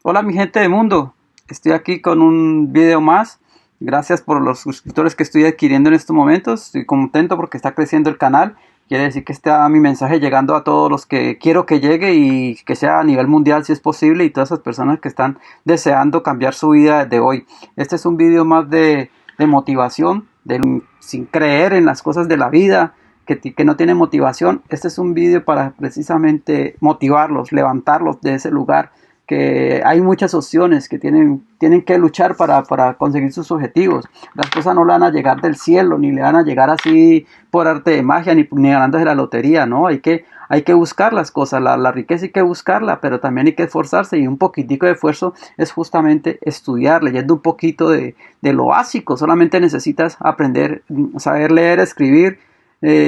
Hola mi gente de mundo, estoy aquí con un video más. Gracias por los suscriptores que estoy adquiriendo en estos momentos. Estoy contento porque está creciendo el canal. Quiere decir que está mi mensaje llegando a todos los que quiero que llegue y que sea a nivel mundial si es posible, y todas esas personas que están deseando cambiar su vida desde hoy. Este es un video más de motivación, sin creer en las cosas de la vida, que no tiene motivación. Este es un video para precisamente motivarlos, levantarlos de ese lugar, que hay muchas opciones, que tienen que luchar para conseguir sus objetivos. Las cosas no le van a llegar del cielo, ni le van a llegar así por arte de magia, ni ganándose la lotería, ¿no? Hay que buscar las cosas, la riqueza hay que buscarla, pero también hay que esforzarse, y un poquitico de esfuerzo es justamente estudiar, leyendo un poquito de lo básico. Solamente necesitas aprender, saber leer, escribir,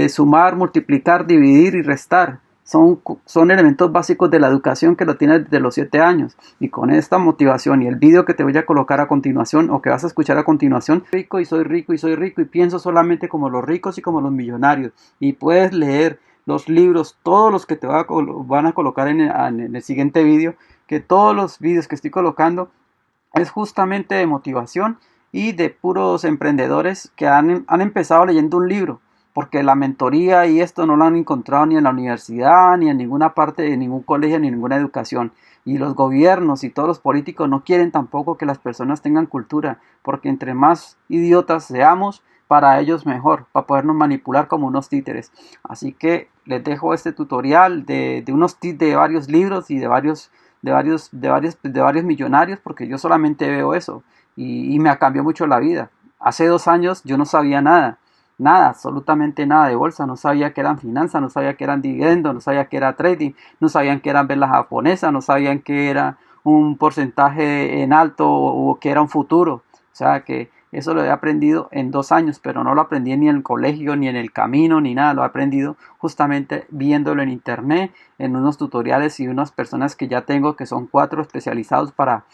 sumar, multiplicar, dividir y restar. Son elementos básicos de la educación que lo tienes desde los 7 años. Y con esta motivación y el video que te voy a colocar a continuación, o que vas a escuchar a continuación, rico y soy rico y soy rico y pienso solamente como los ricos y como los millonarios. Y puedes leer los libros, todos los que te van a colocar en el siguiente video, que todos los videos que estoy colocando es justamente de motivación y de puros emprendedores que han empezado leyendo un libro. Porque la mentoría y esto no lo han encontrado ni en la universidad, ni en ninguna parte de ningún colegio, ni en ninguna educación. Y los gobiernos y todos los políticos no quieren tampoco que las personas tengan cultura, porque entre más idiotas seamos, para ellos mejor, para podernos manipular como unos títeres. Así que les dejo este tutorial de unos tips de varios libros y de varios millonarios, porque yo solamente veo eso y me cambió mucho la vida. Hace 2 años yo no sabía nada. Nada, absolutamente nada de bolsa, no sabía que eran finanzas, no sabía que eran dividendos, no sabía que era trading, no sabían que eran velas japonesas, no sabían que era un porcentaje en alto o que era un futuro. O sea que eso lo he aprendido en 2 años, pero no lo aprendí ni en el colegio, ni en el camino, ni nada. Lo he aprendido justamente viéndolo en internet, en unos tutoriales y unas personas que ya tengo, que son 4 especializados para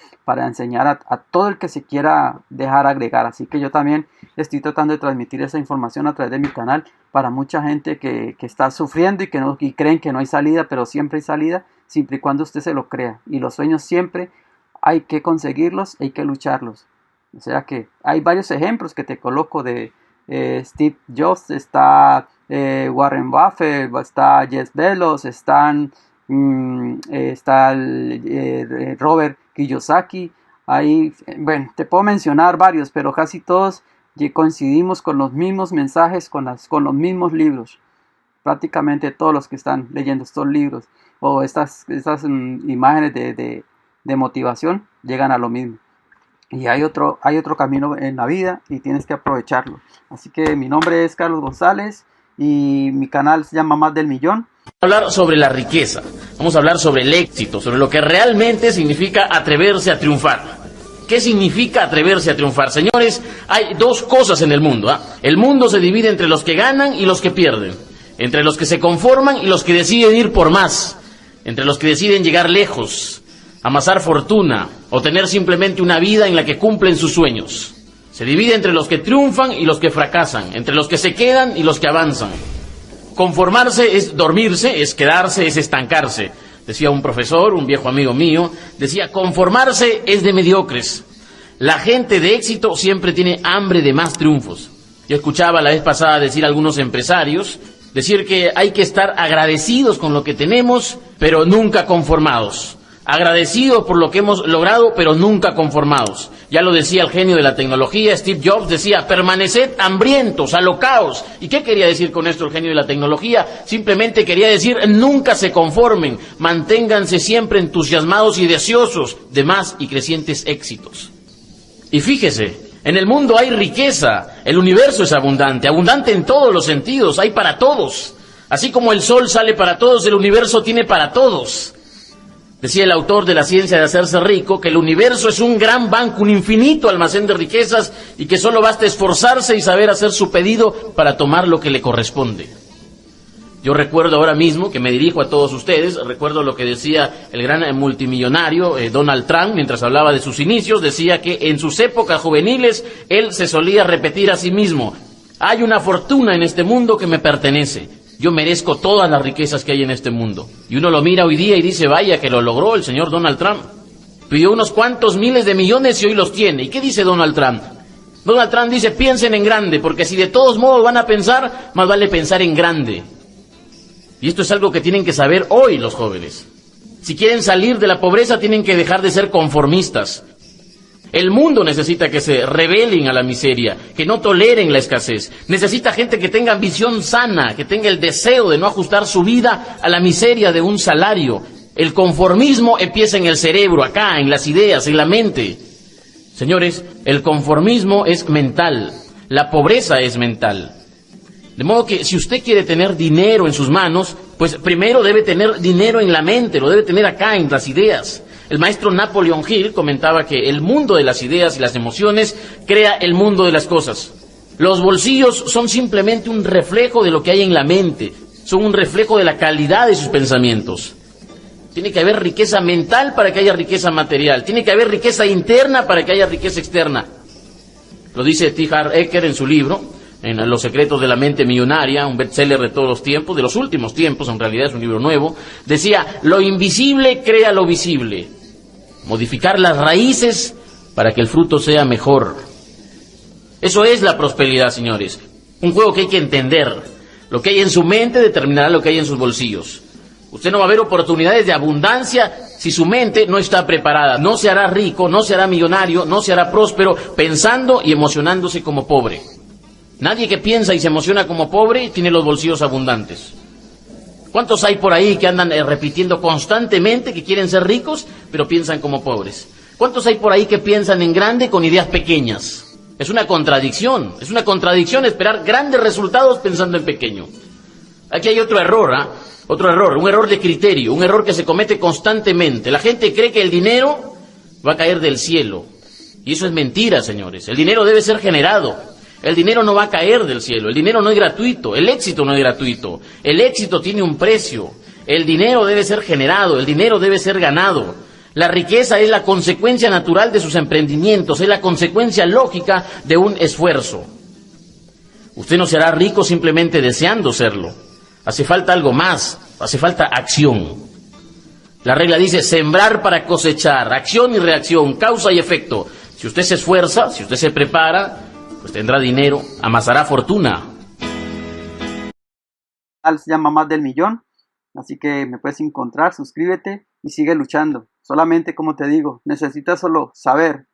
enseñar a todo el que se quiera dejar agregar. Así que yo también estoy tratando de transmitir esa información a través de mi canal para mucha gente que está sufriendo y creen que no hay salida, pero siempre hay salida, siempre y cuando usted se lo crea. Y los sueños siempre hay que conseguirlos, hay que lucharlos. O sea que hay varios ejemplos que te coloco de Steve Jobs, está Warren Buffett, está Jeff Bezos, está Robert Kiyosaki. Ahí, bueno, te puedo mencionar varios, pero casi todos coincidimos con los mismos mensajes, con los mismos libros. Prácticamente todos los que están leyendo estos libros o estas imágenes de motivación llegan a lo mismo. Y hay otro camino en la vida y tienes que aprovecharlo. Así que mi nombre es Carlos González y mi canal se llama Más del Millón. Vamos a hablar sobre la riqueza, vamos a hablar sobre el éxito, sobre lo que realmente significa atreverse a triunfar. ¿Qué significa atreverse a triunfar? Señores, hay 2 cosas en el mundo. El mundo se divide entre los que ganan y los que pierden, entre los que se conforman y los que deciden ir por más, entre los que deciden llegar lejos, amasar fortuna o tener simplemente una vida en la que cumplen sus sueños. Se divide entre los que triunfan y los que fracasan, entre los que se quedan y los que avanzan. Conformarse es dormirse, es quedarse, es estancarse. Decía un profesor, un viejo amigo mío, decía, conformarse es de mediocres. La gente de éxito siempre tiene hambre de más triunfos. Yo escuchaba la vez pasada decir a algunos empresarios, decir que hay que estar agradecidos con lo que tenemos, pero nunca conformados. Agradecidos por lo que hemos logrado, pero nunca conformados. Ya lo decía el genio de la tecnología, Steve Jobs, decía, permaneced hambrientos, alocaos. ¿Y qué quería decir con esto el genio de la tecnología? Simplemente quería decir, nunca se conformen, manténganse siempre entusiasmados y deseosos de más y crecientes éxitos. Y fíjese, en el mundo hay riqueza, el universo es abundante, abundante en todos los sentidos, hay para todos. Así como el sol sale para todos, el universo tiene para todos. Decía el autor de La ciencia de hacerse rico que el universo es un gran banco, un infinito almacén de riquezas y que solo basta esforzarse y saber hacer su pedido para tomar lo que le corresponde. Yo recuerdo ahora mismo, que me dirijo a todos ustedes, recuerdo lo que decía el gran multimillonario Donald Trump mientras hablaba de sus inicios. Decía que en sus épocas juveniles él se solía repetir a sí mismo, hay una fortuna en este mundo que me pertenece. Yo merezco todas las riquezas que hay en este mundo. Y uno lo mira hoy día y dice, vaya que lo logró el señor Donald Trump. Pidió unos cuantos miles de millones y hoy los tiene. ¿Y qué dice Donald Trump? Donald Trump dice, piensen en grande, porque si de todos modos van a pensar, más vale pensar en grande. Y esto es algo que tienen que saber hoy los jóvenes. Si quieren salir de la pobreza, tienen que dejar de ser conformistas. El mundo necesita que se rebelen a la miseria, que no toleren la escasez. Necesita gente que tenga ambición sana, que tenga el deseo de no ajustar su vida a la miseria de un salario. El conformismo empieza en el cerebro, acá, en las ideas, en la mente. Señores, el conformismo es mental, la pobreza es mental. De modo que si usted quiere tener dinero en sus manos, pues primero debe tener dinero en la mente, lo debe tener acá, en las ideas. El maestro Napoleon Hill comentaba que el mundo de las ideas y las emociones crea el mundo de las cosas. Los bolsillos son simplemente un reflejo de lo que hay en la mente, son un reflejo de la calidad de sus pensamientos. Tiene que haber riqueza mental para que haya riqueza material, tiene que haber riqueza interna para que haya riqueza externa. Lo dice T. Harv Eker en su libro, en Los secretos de la mente millonaria, un bestseller de todos los tiempos, de los últimos tiempos, en realidad es un libro nuevo. Decía, lo invisible crea lo visible. Modificar las raíces para que el fruto sea mejor. Eso es la prosperidad, señores. Un juego que hay que entender. Lo que hay en su mente determinará lo que hay en sus bolsillos. Usted no va a ver oportunidades de abundancia si su mente no está preparada. No se hará rico, no se hará millonario, no se hará próspero pensando y emocionándose como pobre. Nadie que piensa y se emociona como pobre tiene los bolsillos abundantes. ¿Cuántos hay por ahí que andan repitiendo constantemente que quieren ser ricos, pero piensan como pobres? ¿Cuántos hay por ahí que piensan en grande con ideas pequeñas? Es una contradicción esperar grandes resultados pensando en pequeño. Aquí hay otro error, un error de criterio, un error que se comete constantemente. La gente cree que el dinero va a caer del cielo. Y eso es mentira, señores. El dinero debe ser generado. El dinero no va a caer del cielo, el dinero no es gratuito, el éxito no es gratuito, el éxito tiene un precio, el dinero debe ser generado, el dinero debe ser ganado. La riqueza es la consecuencia natural de sus emprendimientos, es la consecuencia lógica de un esfuerzo. Usted no se hará rico simplemente deseando serlo, hace falta algo más, hace falta acción. La regla dice sembrar para cosechar, acción y reacción, causa y efecto. Si usted se esfuerza, si usted se prepara, pues tendrá dinero, amasará fortuna. Se llama Más del Millón, así que me puedes encontrar, suscríbete y sigue luchando. Solamente, como te digo, necesitas solo saber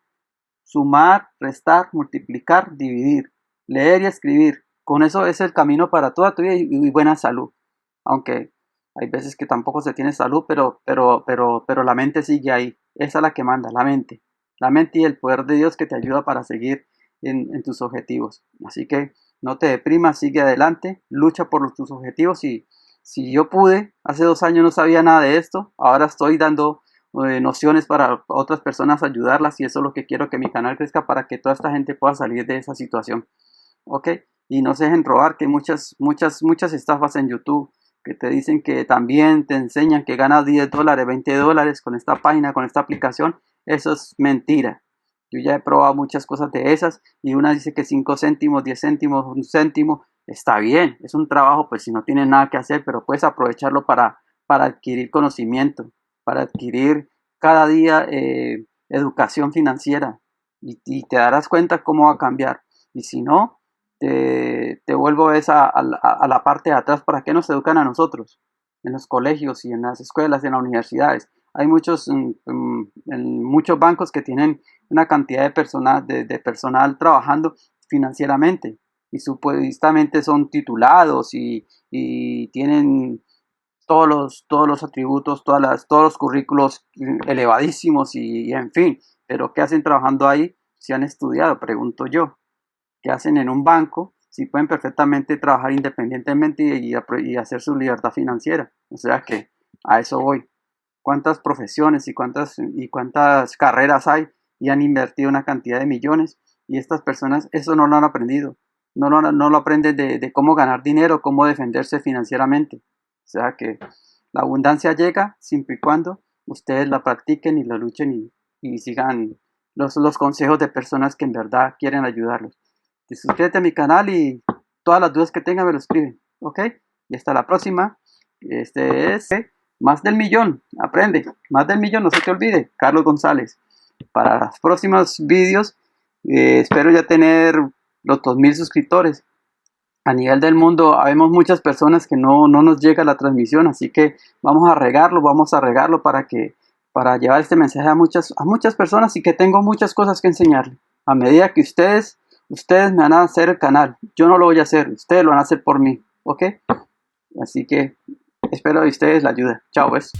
sumar, restar, multiplicar, dividir, leer y escribir. Con eso es el camino para toda tu vida y buena salud. Aunque hay veces que tampoco se tiene salud, pero la mente sigue ahí. Esa es la que manda, la mente. La mente y el poder de Dios que te ayuda para seguir en tus objetivos. Así que no te deprimas, sigue adelante, lucha por tus objetivos. Y si yo pude, hace 2 años no sabía nada de esto, ahora estoy dando nociones para otras personas, ayudarlas, y eso es lo que quiero, que mi canal crezca para que toda esta gente pueda salir de esa situación. ¿Ok? Y no se dejen robar, que hay muchas estafas en YouTube que te dicen que también te enseñan que ganas $10, $20 con esta página, con esta aplicación. Eso es mentira. Yo ya he probado muchas cosas de esas y una dice que 5 céntimos, 10 céntimos, 1 céntimo. Está bien, es un trabajo, pues si no tienes nada que hacer, pero puedes aprovecharlo para adquirir conocimiento, para adquirir cada día educación financiera, y te darás cuenta cómo va a cambiar. Y si no, te vuelvo a la parte de atrás. ¿Para qué nos educan a nosotros? En los colegios y en las escuelas, en las universidades. Hay muchos bancos que tienen una cantidad de personal trabajando financieramente y supuestamente son titulados y tienen todos los atributos, todos los currículos elevadísimos y en fin. Pero ¿qué hacen trabajando ahí si han estudiado? Pregunto yo. ¿Qué hacen en un banco si pueden perfectamente trabajar independientemente y hacer su libertad financiera? O sea que a eso voy. ¿Cuántas profesiones y cuántas carreras hay y han invertido una cantidad de millones? Y estas personas eso no lo han aprendido. No lo aprenden de cómo ganar dinero, cómo defenderse financieramente. O sea que la abundancia llega siempre y cuando ustedes la practiquen y la luchen y sigan los consejos de personas que en verdad quieren ayudarlos. Suscríbete a mi canal y todas las dudas que tengan me lo escriben. ¿Ok? y hasta la próxima. Este es Más del Millón, aprende, Más del Millón, no se te olvide, Carlos González. Para los próximos vídeos, espero ya tener los 2000 suscriptores. A nivel del mundo, habemos muchas personas que no nos llega la transmisión, así que vamos a regarlo para llevar este mensaje a muchas personas, y que tengo muchas cosas que enseñarles. A medida que ustedes me van a hacer el canal, yo no lo voy a hacer, ustedes lo van a hacer por mí, ¿ok? Así que espero de ustedes la ayuda. Chao, pues.